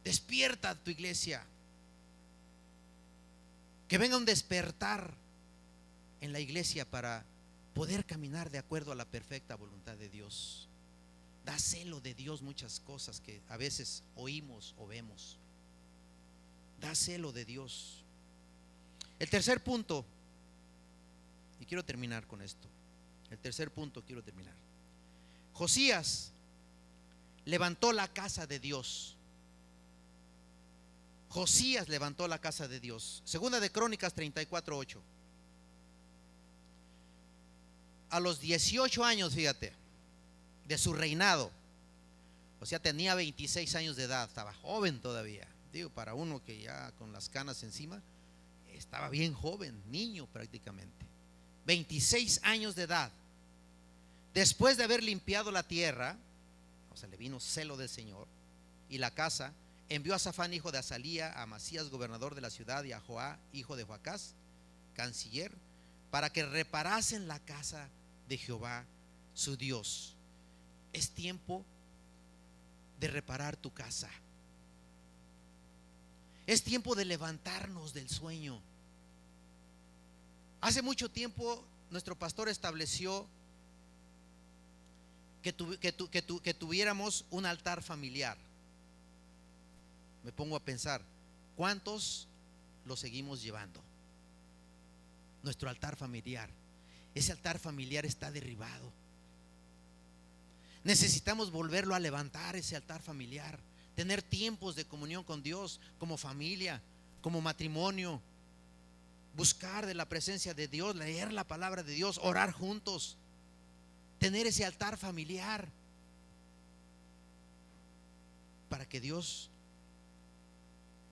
despierta tu iglesia, que venga un despertar en la iglesia para poder caminar de acuerdo a la perfecta voluntad de Dios. Da celo de Dios muchas cosas que a veces oímos o vemos. Da celo de Dios. El tercer punto, y quiero terminar con esto. El tercer punto quiero terminar. Josías levantó la casa de Dios. Josías levantó la casa de Dios. Segunda de Crónicas 34:8. A los 18 años, fíjate, de su reinado, o sea, tenía 26 años de edad, estaba joven todavía. Digo, para uno que ya con las canas encima, estaba bien joven, niño prácticamente. 26 años de edad. Después de haber limpiado la tierra, o sea, le vino celo del Señor, y la casa, envió a Safán, hijo de Azalía, a Amasías, gobernador de la ciudad, y a Joá, hijo de Joacás, canciller, para que reparasen la casa de Jehová, su Dios. Es tiempo de reparar tu casa. Es tiempo de levantarnos del sueño. Hace mucho tiempo nuestro pastor estableció que tuviéramos un altar familiar. Me pongo a pensar, ¿cuántos lo seguimos llevando? Nuestro altar familiar. Ese altar familiar está derribado. Necesitamos volverlo a levantar, ese altar familiar. Tener tiempos de comunión con Dios, como familia, como matrimonio. Buscar de la presencia de Dios, leer la palabra de Dios, orar juntos. Tener ese altar familiar para que Dios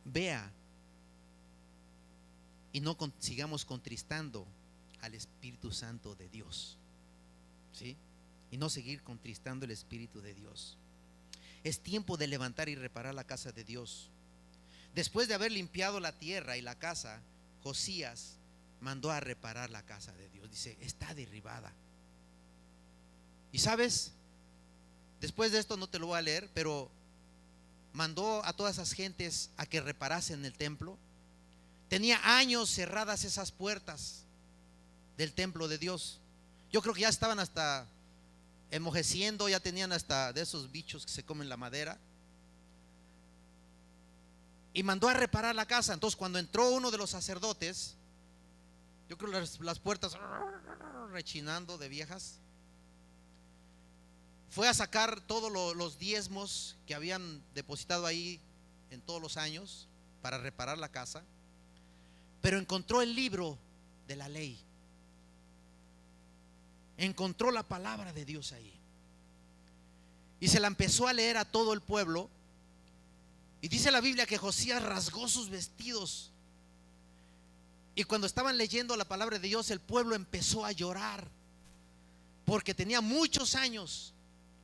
vea y no sigamos contristando al Espíritu Santo de Dios, ¿sí? Y no seguir contristando el Espíritu de Dios. Es tiempo de levantar y reparar la casa de Dios. Después de haber limpiado la tierra y la casa, Josías mandó a reparar la casa de Dios. Dice, está derribada. Y sabes, después de esto no te lo voy a leer, pero mandó a todas esas gentes a que reparasen el templo. Tenía años cerradas esas puertas del templo de Dios. Yo creo que ya estaban hasta enmojeciendo, ya tenían hasta de esos bichos que se comen la madera. Y mandó a reparar la casa. Entonces cuando entró uno de los sacerdotes, yo creo las puertas rechinando de viejas, fue a sacar todos los diezmos que habían depositado ahí en todos los años para reparar la casa, pero encontró el libro de la ley, encontró la palabra de Dios ahí y se la empezó a leer a todo el pueblo. Y dice la Biblia que Josías rasgó sus vestidos, y cuando estaban leyendo la palabra de Dios, el pueblo empezó a llorar porque tenía muchos años.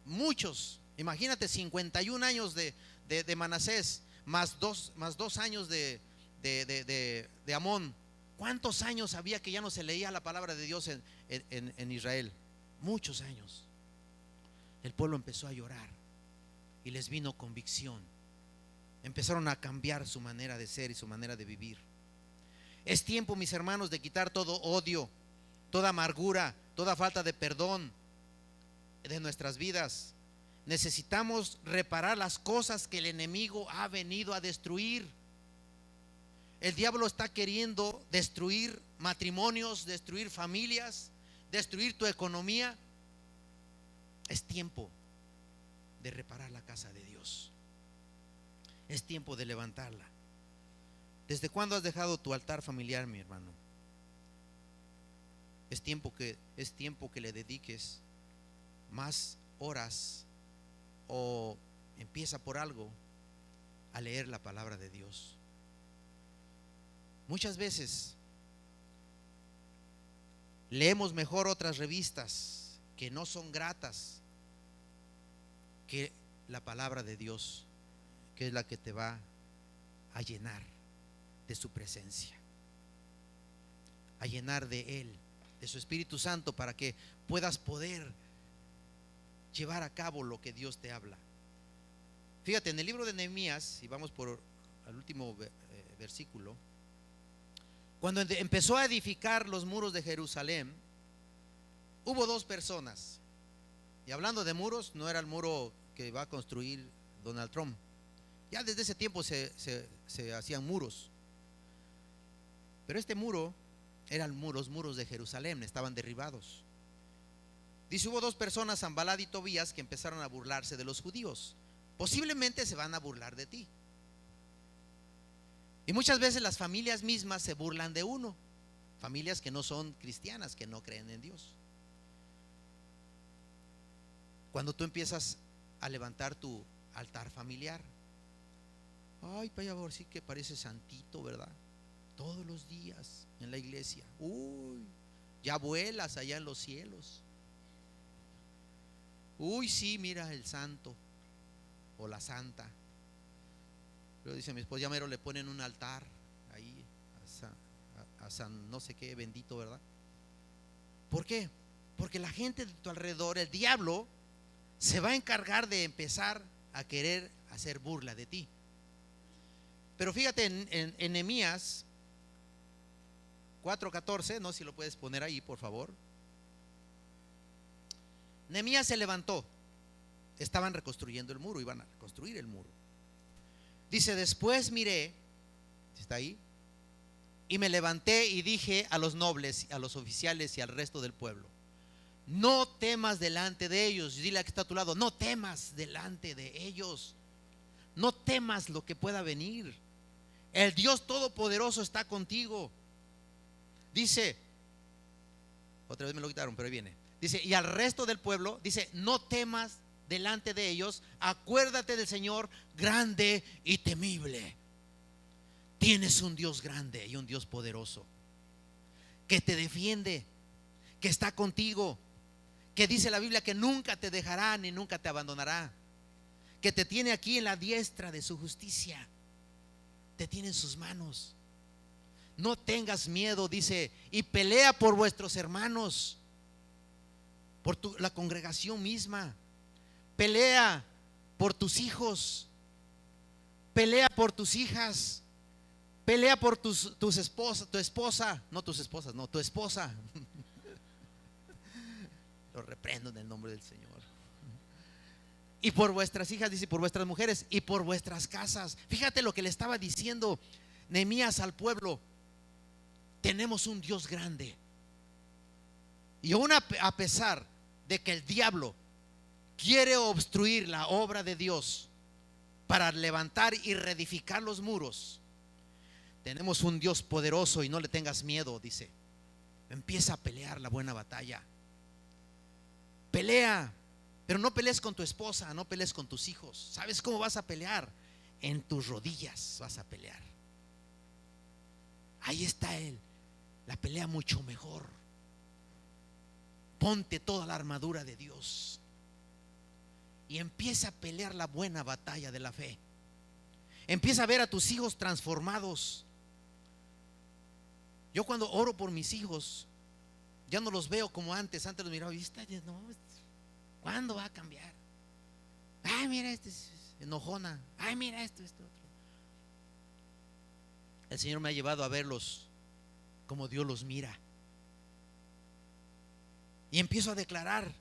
Muchos, imagínate, 51 años de Manasés, más dos años de Amón. ¿Cuántos años había que ya no se leía la palabra de Dios en Israel? Muchos años. El pueblo empezó a llorar y les vino convicción. Empezaron a cambiar su manera de ser y su manera de vivir. Es tiempo, mis hermanos, de quitar todo odio, toda amargura, toda falta de perdón de nuestras vidas. Necesitamos reparar las cosas que el enemigo ha venido a destruir. El diablo está queriendo destruir matrimonios, destruir familias, destruir tu economía. Es tiempo de reparar la casa de Dios. Es tiempo de levantarla. ¿Desde cuándo has dejado tu altar familiar, mi hermano? Es tiempo que le dediques más horas, o empieza por algo, a leer la palabra de Dios. Muchas veces leemos mejor otras revistas que no son gratas que la palabra de Dios, que es la que te va a llenar de su presencia, a llenar de Él, de su Espíritu Santo, para que puedas poder llevar a cabo lo que Dios te habla. Fíjate, en el libro de Nehemías, y vamos por el último versículo, cuando empezó a edificar los muros de Jerusalén, hubo dos personas. Y hablando de muros, no era el muro que va a construir Donald Trump. Ya desde ese tiempo se hacían muros. Pero este muro eran los muros de Jerusalén, estaban derribados. Dice, hubo dos personas, Sanballat y Tobías, que empezaron a burlarse de los judíos. Posiblemente se van a burlar de ti. Y muchas veces las familias mismas se burlan de uno, familias que no son cristianas, que no creen en Dios. Cuando tú empiezas a levantar tu altar familiar, ay, vaya, por sí que parece santito, ¿verdad? Todos los días en la iglesia, uy, ya vuelas allá en los cielos. Uy, sí, mira el santo o la santa. Pero dice mi esposa, ya mero le ponen un altar ahí a San no sé qué bendito, ¿verdad? ¿Por qué? Porque la gente de tu alrededor, el diablo, se va a encargar de empezar a querer hacer burla de ti. Pero fíjate en Nehemías 4:14, no sé si lo puedes poner ahí, por favor. Nehemías se levantó, estaban reconstruyendo el muro, iban a reconstruir el muro. Dice, después miré, ¿está ahí? Y me levanté y dije a los nobles, a los oficiales y al resto del pueblo, no temas delante de ellos. Dile a que está a tu lado, no temas delante de ellos. No temas lo que pueda venir. El Dios Todopoderoso está contigo. Dice, otra vez me lo quitaron, pero ahí viene. Dice, y al resto del pueblo, dice, no temas delante de ellos, acuérdate del Señor grande y temible. Tienes un Dios grande y un Dios poderoso que te defiende, que está contigo, que dice la Biblia que nunca te dejará ni nunca te abandonará, que te tiene aquí en la diestra de su justicia, te tiene en sus manos. No tengas miedo, dice, y pelea por vuestros hermanos, por la congregación misma. Pelea por tus hijos, pelea por tus hijas, pelea por tus esposas, tu esposa, no tus esposas, no, tu esposa. Lo reprendo en el nombre del Señor. Y por vuestras hijas, dice, por vuestras mujeres y por vuestras casas. Fíjate lo que le estaba diciendo Nehemías al pueblo. Tenemos un Dios grande. Y aún a pesar de que el diablo quiere obstruir la obra de Dios para levantar y reedificar los muros, tenemos un Dios poderoso y no le tengas miedo, dice. Empieza a pelear la buena batalla. Pelea, pero no pelees con tu esposa, no pelees con tus hijos. ¿Sabes cómo vas a pelear? En tus rodillas vas a pelear. Ahí está Él, la pelea mucho mejor. Ponte toda la armadura de Dios y empieza a pelear la buena batalla de la fe. Empieza a ver a tus hijos transformados. Yo cuando oro por mis hijos, ya no los veo como antes. Antes los miraba y no, ¿cuándo va a cambiar? Ay, mira, este es enojona. Ay, mira esto otro. El Señor me ha llevado a verlos como Dios los mira. Y empiezo a declarar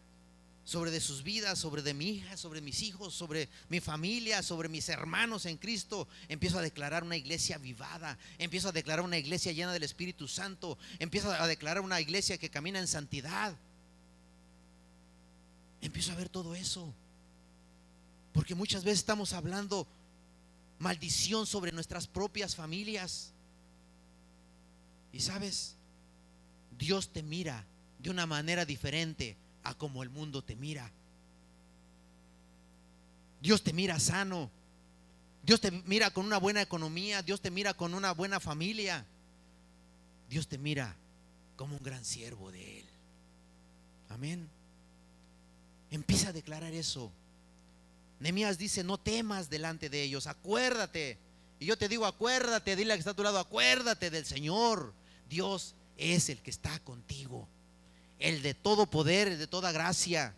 sobre de sus vidas, sobre de mi hija, sobre mis hijos, sobre mi familia, sobre mis hermanos en Cristo. Empiezo a declarar una iglesia avivada, empiezo a declarar una iglesia llena del Espíritu Santo, empiezo a declarar una iglesia que camina en santidad. Empiezo a ver todo eso, porque muchas veces estamos hablando maldición sobre nuestras propias familias. Y sabes, Dios te mira de una manera diferente a como el mundo te mira. Dios te mira sano, Dios te mira con una buena economía, Dios te mira con una buena familia, Dios te mira como un gran siervo de Él. Amén. Empieza a declarar eso. Nehemías dice: no temas delante de ellos, acuérdate. Y yo te digo, acuérdate, dile al que está a tu lado, acuérdate del Señor. Dios es el que está contigo, el de todo poder, el de toda gracia.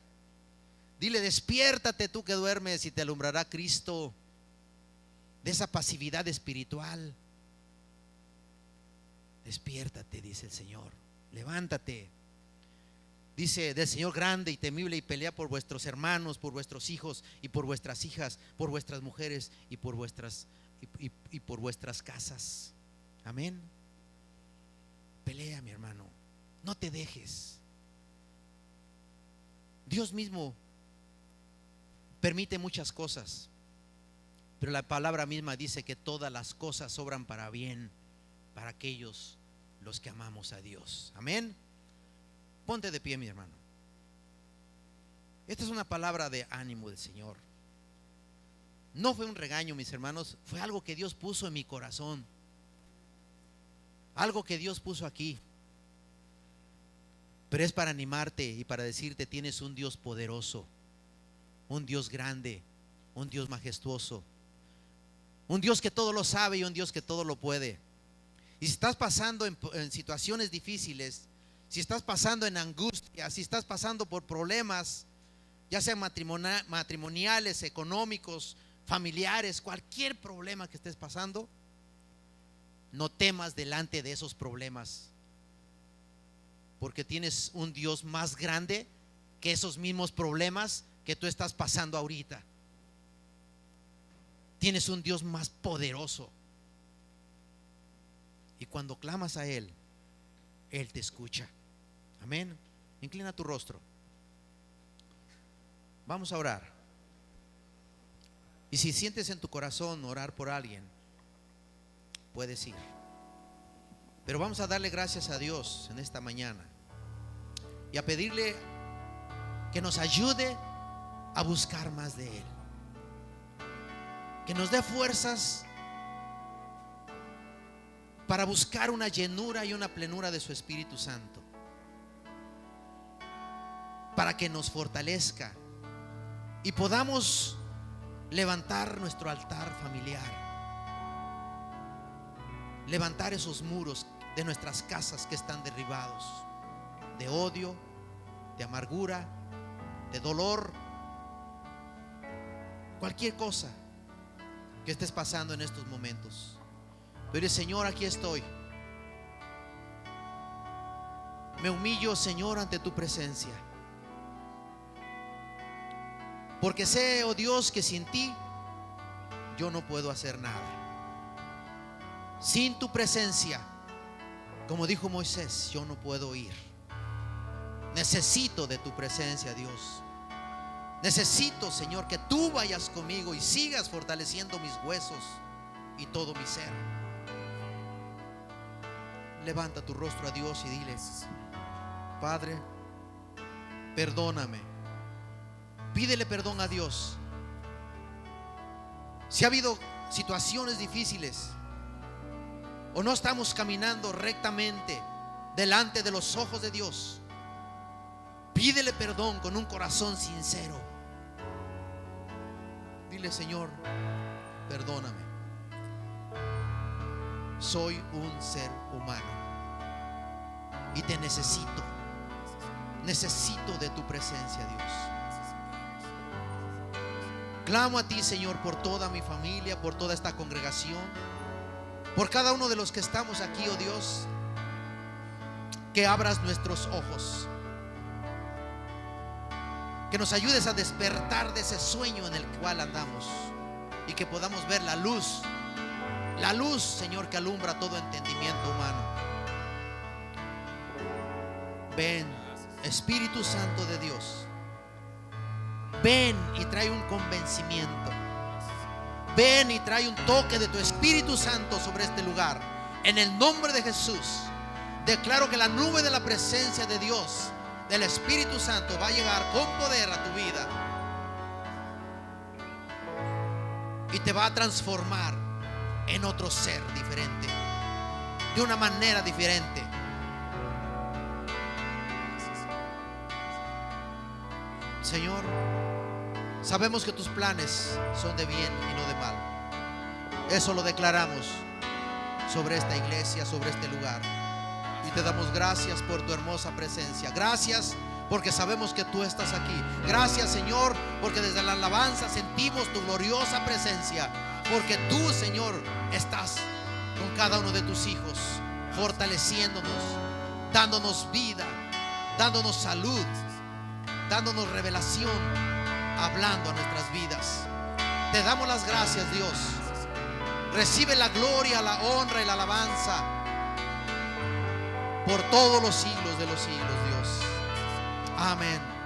Dile: despiértate tú que duermes y te alumbrará Cristo de esa pasividad espiritual. Despiértate, dice el Señor, levántate. Dice: del Señor grande y temible, y pelea por vuestros hermanos, por vuestros hijos y por vuestras hijas, por vuestras mujeres y por vuestras casas. Amén. Pelea, mi hermano, no te dejes. Dios mismo permite muchas cosas, pero la palabra misma dice que todas las cosas obran para bien para aquellos los que amamos a Dios. Amén. Ponte de pie, mi hermano. Esta es una palabra de ánimo del Señor. No fue un regaño, mis hermanos, fue algo que Dios puso en mi corazón, algo que Dios puso aquí. Pero es para animarte y para decirte: tienes un Dios poderoso, un Dios grande, un Dios majestuoso, un Dios que todo lo sabe y un Dios que todo lo puede. Y si estás pasando en situaciones difíciles, si estás pasando en angustia, si estás pasando por problemas, ya sean matrimoniales, económicos, familiares, cualquier problema que estés pasando, no temas delante de esos problemas, porque tienes un Dios más grande que esos mismos problemas que tú estás pasando ahorita. Tienes un Dios más poderoso, y cuando clamas a Él, Él te escucha. Amén. Inclina tu rostro. Vamos a orar. Y si sientes en tu corazón orar por alguien, puedes ir. Pero vamos a darle gracias a Dios en esta mañana y a pedirle que nos ayude a buscar más de Él, que nos dé fuerzas para buscar una llenura y una plenura de su Espíritu Santo, para que nos fortalezca y podamos levantar nuestro altar familiar, levantar esos muros de nuestras casas que están derribados, de odio, de amargura, de dolor, cualquier cosa que estés pasando en estos momentos. Pero Señor, aquí estoy. Me humillo, Señor, ante tu presencia, porque sé, oh Dios, que sin ti yo no puedo hacer nada. Sin tu presencia, como dijo Moisés, yo no puedo ir. Necesito de tu presencia, Dios. Necesito, Señor, que tú vayas conmigo y sigas fortaleciendo mis huesos y todo mi ser. Levanta tu rostro a Dios y diles: Padre, perdóname. Pídele perdón a Dios. Si ha habido situaciones difíciles o no estamos caminando rectamente delante de los ojos de Dios, pídele perdón con un corazón sincero. Dile: Señor, perdóname. Soy un ser humano y te necesito. Necesito de tu presencia, Dios. Clamo a ti, Señor, por toda mi familia, por toda esta congregación, por cada uno de los que estamos aquí, oh Dios, que abras nuestros ojos, que nos ayudes a despertar de ese sueño en el cual andamos y que podamos ver la luz, Señor, que alumbra todo entendimiento humano. Ven, Espíritu Santo de Dios. Ven y trae un convencimiento. Ven y trae un toque de tu Espíritu Santo sobre este lugar. En el nombre de Jesús, declaro que la nube de la presencia de Dios del Espíritu Santo va a llegar con poder a tu vida y te va a transformar en otro ser diferente, de una manera diferente. Señor, sabemos que tus planes son de bien y no de mal. Eso lo declaramos sobre esta iglesia, sobre este lugar. Y te damos gracias por tu hermosa presencia. Gracias porque sabemos que tú estás aquí. Gracias, Señor, porque desde la alabanza sentimos tu gloriosa presencia. Porque tú, Señor, estás con cada uno de tus hijos, fortaleciéndonos, dándonos vida, dándonos salud, dándonos revelación, hablando a nuestras vidas. Te damos las gracias, Dios. Recibe la gloria, la honra y la alabanza por todos los siglos de los siglos, Dios. Amén.